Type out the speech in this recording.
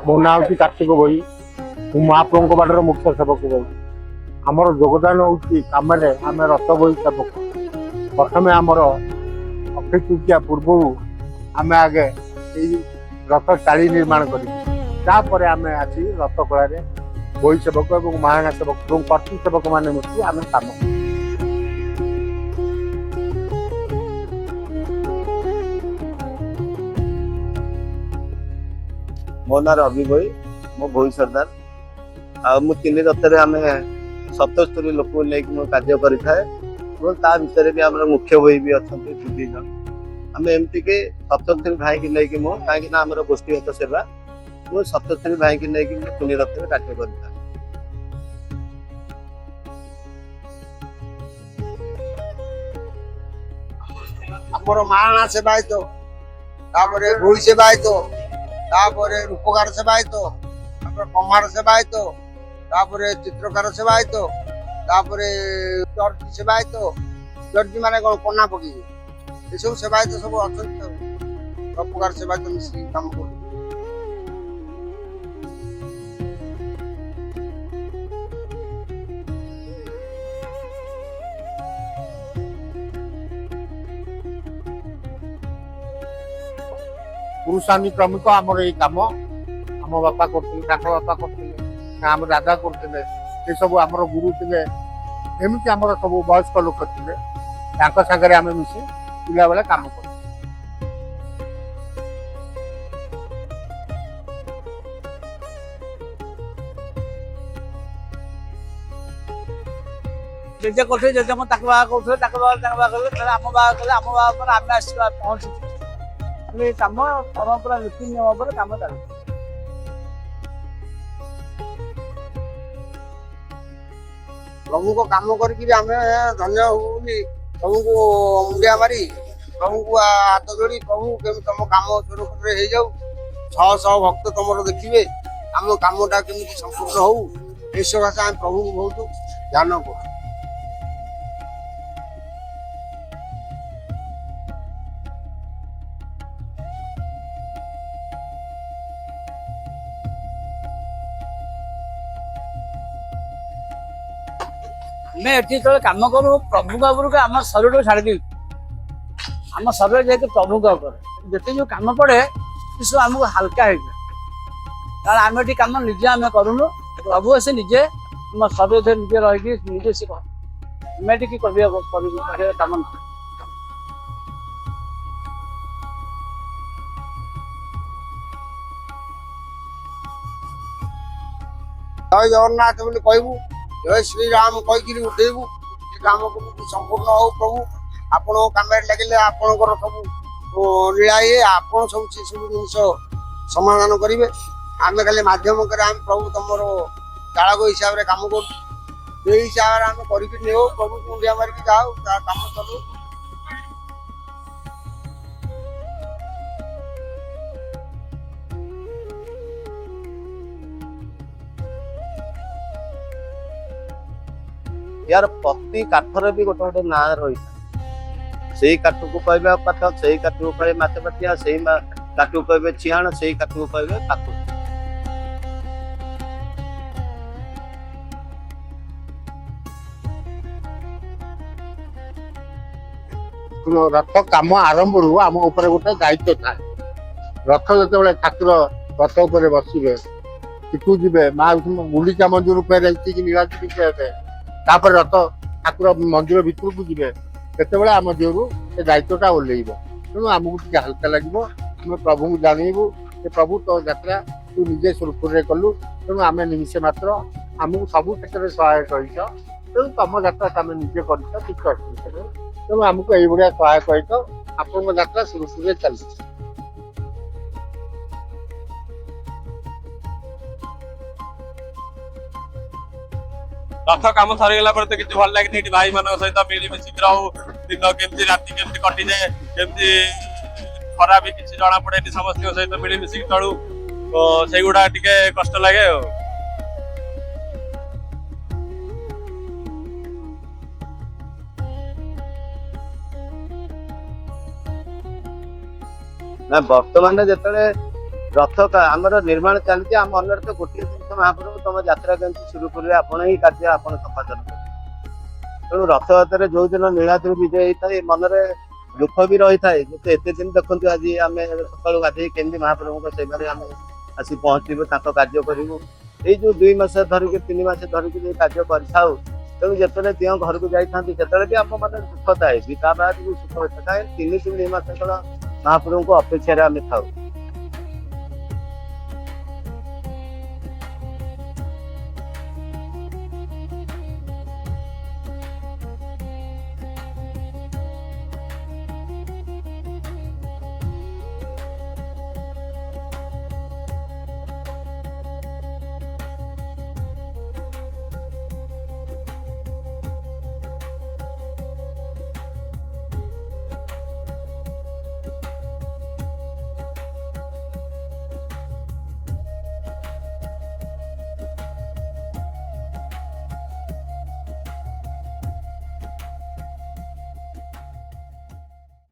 मो ना हूँ कार्तिक भई महाप्रभु बाटर मुख्य सेवक भई आमर योगदान हूँ कम आम रथ बही सेवक प्रथम आमर अक्षय तृतीया पूर्व आम आगे रथ चाली निर्माण कर आम आसी रथ कला बही सेवक और महाना सेवक और कर्तृ सेवक मैंने मिली आम कम मो ना रवि भाई मो भोई सरदार तीन रथ आम 77 लोक लेकिन कार्य करें भितर भी आम मुख्य भाई भी अच्छा दु जन आम एमती के 77 भाई की लेकिन मो कहीं आम गोष्ठीगत सेवा मो 77 भाई की लेकिन तीन रथ कार्य करें आमर महाराणा सेवायत भोई सेवायत रूपकार सेवायत कमार सेवायत चित्रकार सेवायत चर्च सेवायत चर्च माने कौन कना पकई ये सब सेवायत सब अच्छा रूपकार सेवायत मिसी काम कर पुरुषानी क्रमिक आमर ये कम आम बापा कर बापा कर आम दादा करते सब आमर गुरु थे एमती आमर सब वयस्क लोक थे सागर आम मिसे पिला बेले कम कर जेजे करते जेजे मो ताक बाहा करते आम बाहा कले आम बाहा पर आम आस पहुंचु कम परंपरा नीति नियम पर कम चल प्रभु को काम करके आम धन्य होनी प्रभु को मुंडिया मारी प्रभु को हाथ जोड़ी प्रभु केम तुम काम सुरक्षित हो जाऊ 600 भक्त तुम देखिए आम कमटा केमी संपूर्ण हो इस भाषा आम प्रभु को बहुत ध्यान कर मैं ये कम करूँ प्रभु का उपरको आम शरीर को छाड़ी आम शरीर जेहतु प्रभु का जिते जो कम पड़े सब आमको हल्का हो कारण आम ये कम निजे आम करूँ प्रभु से निजे आम शरीर निजे रही निजे सी आम ये कम ना जय जगन्नाथ बोली कहबू जय श्री राम कहीकि उठेबू काम संपूर्ण हो प्रभु आपण कम लगे आपणकर सब लीला ये आप सब से सब जिन समाधान करेंगे आम खाली मध्यम कर प्रभु तुम चालक हिसाब से कम कर हिसाब से आम करके प्रभु मुंडिया मारिक जाओ कम चलो यार प्रति काठर भी गोटे गोटे ना रही से काठ को कह काठ से काठ को कहे मातेमातिया से काठ को कहे चिहाण से काठ को कहे काकु रथ कम आरंभ रू आम उपर गोटे दायित्व था रथ जो ठाकुर रथ उपर बसवे टिकू जी माँ गुंडीचा मंदिर रूपे नीलाद्री तापर रथ ठाकुर मंदिर भितर को जी से आम देहरु से दायित्वटा ओल्लैब तेणु आमको टे हल्का लगे आम प्रभु को जानबू प्रभु तो यात्रा तू निजे सुरखुरी कलु तेणु आम निमिषे मात्र आमको सब क्षेत्र में सहायक रही ତେଣୁ ତମ ଯାତ୍ରା ତମେ ନିଜେ କରିଛ କିଛି ଅସୁବିଧା ନାହିଁ। ତେଣୁ ଆମକୁ ଏଇଭଳିଆ ସହାୟକ ହେଇତ ଆପଣଙ୍କ ଯାତ୍ରା ସୁରୁଖୁରୁରେ ଚାଲିଛି। ରଥ କାମ ସରିଗଲା ପରେ ତ କିଛି ଭଲ ଲାଗେନି ଏଠି ଭାଇ ମାନଙ୍କ ସହିତ ମିଳିମିଶିକି ରହୁ ଦିନ କେମିତି ରାତି କେମିତି କଟିଯାଏ କେମିତି ଖରା ବି କିଛି ଜଣା ପଡେନି ସମସ୍ତଙ୍କ ସହିତ ମିଳିମିଶିକି ଚଳୁ ସେଇଗୁଡା ଟିକେ କଷ୍ଟ ଲାଗେ ଆଉ। ନା ବର୍ତ୍ତମାନ ଯେତେବେଳେ ଆମର ନିର୍ମାଣ ଚାଲିଛି ଆମ ମନରେ ତ ଗୋଟିଏ ଜିନିଷ ମହାପ୍ରଭୁ ତମ ଯାତ୍ରା କେମିତି ସୁରୁଖୁରୁରେ ଆପଣ ହିଁ କାର୍ଯ୍ୟ ଆପଣ ସମ୍ପାଦନ କରିବେ। ତେଣୁ ରଥଯାତ୍ରାରେ ଯୋଉ ଦିନ ନୀଳାଦ୍ରି ବିଜୟ ହେଇଥାଏ ମନରେ ଦୁଃଖ ବି ରହିଥାଏ କିନ୍ତୁ ଏତେ ଦିନ ଦେଖନ୍ତୁ ଆଜି ଆମେ ସକାଳୁ ଗାଧେଇ କେମିତି ମହାପ୍ରଭୁଙ୍କ ସେବାରେ ଆମେ ଆସି ପହଞ୍ଚିବୁ ତାଙ୍କ କାର୍ଯ୍ୟ କରିବୁ। ଏଇ ଯୋଉ 2 ମାସ ଧରିକି 3 ମାସ ଧରିକି ଯୋଉ କାର୍ଯ୍ୟ କରିଥାଉ ତେଣୁ ଯେତେବେଳେ ଦିଅଁ ଘରକୁ ଯାଇଥାନ୍ତି ସେତେବେଳେ ବି ଆମ ମନରେ ଦୁଃଖ ଥାଏ ବି ତା ବାଦ ବି ସୁଖ ହୋଇଥାଏ। 3 ମାସ କାଳ ମହାପ୍ରଭୁଙ୍କ ଅପେକ୍ଷାରେ ଆମେ ଥାଉ।